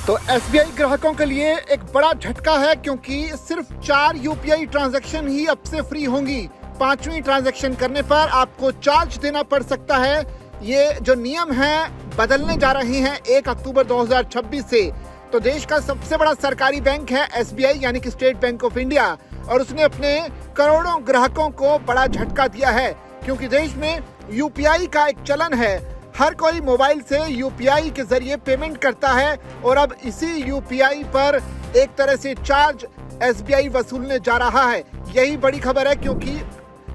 तो एसबीआई ग्राहकों के लिए एक बड़ा झटका है, क्योंकि सिर्फ 4 यूपीआई ट्रांजैक्शन ही अब से फ्री होंगी। 5वीं ट्रांजैक्शन करने पर आपको चार्ज देना पड़ सकता है। ये जो नियम हैं बदलने जा रहे हैं 1 अक्टूबर 2026 से। तो देश का सबसे बड़ा सरकारी बैंक है एसबीआई यानी कि स्टेट बैंक ऑफ इंडिया, और उसने अपने करोड़ों ग्राहकों को बड़ा झटका दिया है, क्योंकि देश में यूपीआई का एक चलन है। हर कोई मोबाइल से यूपीआई के जरिए पेमेंट करता है और अब इसी यूपीआई पर एक तरह से चार्ज एसबीआई वसूलने जा रहा है। यही बड़ी खबर है, क्योंकि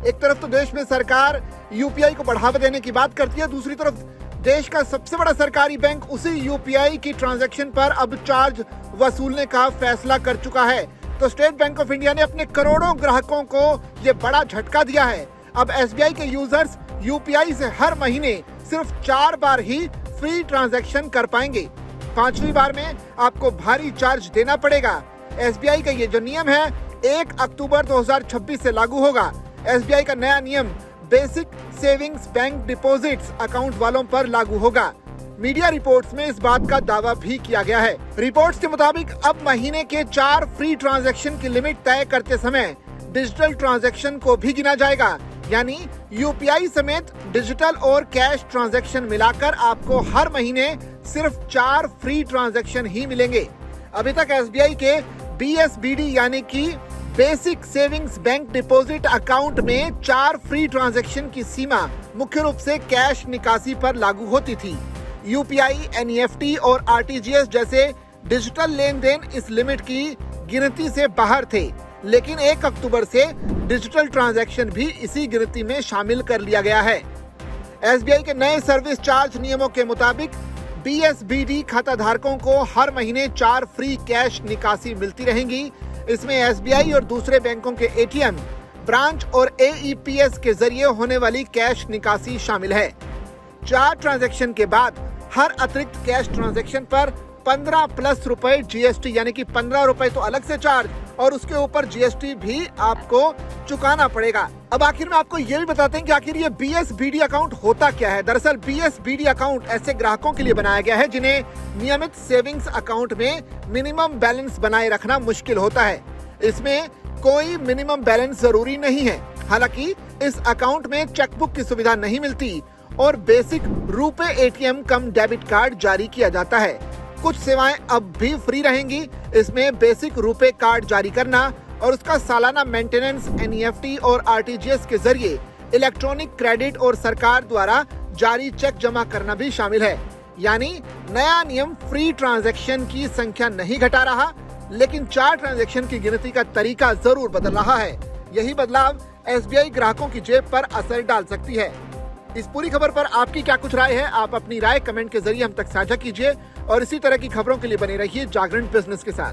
एक तरफ तो देश में सरकार यूपीआई को बढ़ावा देने की बात करती है, दूसरी तरफ देश का सबसे बड़ा सरकारी बैंक उसी यूपीआई की ट्रांजैक्शन पर अब चार्ज वसूलने का फैसला कर चुका है। तो स्टेट बैंक ऑफ इंडिया ने अपने करोड़ों ग्राहकों को ये बड़ा झटका दिया है। अब एसबीआई के यूजर्स यूपीआई से हर महीने सिर्फ 4 बार ही फ्री ट्रांजैक्शन कर पाएंगे। 5वीं बार में आपको भारी चार्ज देना पड़ेगा। एसबीआई का ये जो नियम है 1 अक्टूबर 2026 से लागू होगा। एसबीआई का नया नियम basic savings bank deposits account वालों पर लागू होगा। मीडिया रिपोर्ट्स में इस बात का दावा भी किया गया है। रिपोर्ट्स के मुताबिक अब महीने के 4 फ्री ट्रांजैक्शन की लिमिट तय करते समय डिजिटल ट्रांजैक्शन को भी गिना जाएगा, यानी यूपीआई समेत डिजिटल और कैश ट्रांजैक्शन मिलाकर आपको हर महीने सिर्फ 4 फ्री ट्रांजैक्शन ही मिलेंगे। अभी तक एसबीआई के बीएसबीडी यानी कि basic savings bank deposit account में 4 फ्री ट्रांजैक्शन की सीमा मुख्य रूप से कैश निकासी पर लागू होती थी। यूपीआई, एनईएफटी और आरटीजीएस जैसे डिजिटल लेन देन इस लिमिट की गिनती से बाहर थे, लेकिन 1 अक्टूबर से डिजिटल ट्रांजैक्शन भी इसी गिनती में शामिल कर लिया गया है। एसबीआई के नए सर्विस चार्ज नियमों के मुताबिक बीएसबीडी खाता धारकों को हर महीने 4 फ्री कैश निकासी मिलती रहेंगी। इसमें एसबीआई और दूसरे बैंकों के एटीएम, ब्रांच और एईपीएस के जरिए होने वाली कैश निकासी शामिल है। 4 ट्रांजैक्शन के बाद हर अतिरिक्त कैश ट्रांजैक्शन पर 15+ रुपए जीएसटी यानी कि 15 रुपए तो अलग से चार्ज, और उसके ऊपर जीएसटी भी आपको चुकाना पड़ेगा। अब आखिर में आपको ये भी बताते हैं कि आखिर ये बीएसबीडी अकाउंट होता क्या है। दरअसल बीएसबीडी अकाउंट ऐसे ग्राहकों के लिए बनाया गया है जिन्हें नियमित सेविंग्स अकाउंट में मिनिमम बैलेंस बनाए रखना मुश्किल होता है। इसमें कोई मिनिमम बैलेंस जरूरी नहीं है। हालांकि इस अकाउंट में चेकबुक की सुविधा नहीं मिलती और बेसिक रुपे एटीएम कम डेबिट कार्ड जारी किया जाता है। कुछ सेवाएं अब भी फ्री रहेंगी। इसमें बेसिक रुपे कार्ड जारी करना और उसका सालाना मेंटेनेंस एनईएफटी और आरटीजीएस के जरिए इलेक्ट्रॉनिक क्रेडिट और सरकार द्वारा जारी चेक जमा करना भी शामिल है। यानी नया नियम फ्री ट्रांजैक्शन की संख्या नहीं घटा रहा, लेकिन 4 ट्रांजैक्शन की गिनती का तरीका जरूर बदल रहा है। यही बदलाव एसबीआई ग्राहकों की जेब पर असर डाल सकती है। इस पूरी खबर पर आपकी क्या कुछ राय है? आप अपनी राय कमेंट के जरिए हम तक साझा कीजिए और इसी तरह की खबरों के लिए बने रहिए जागरण बिजनेस के साथ।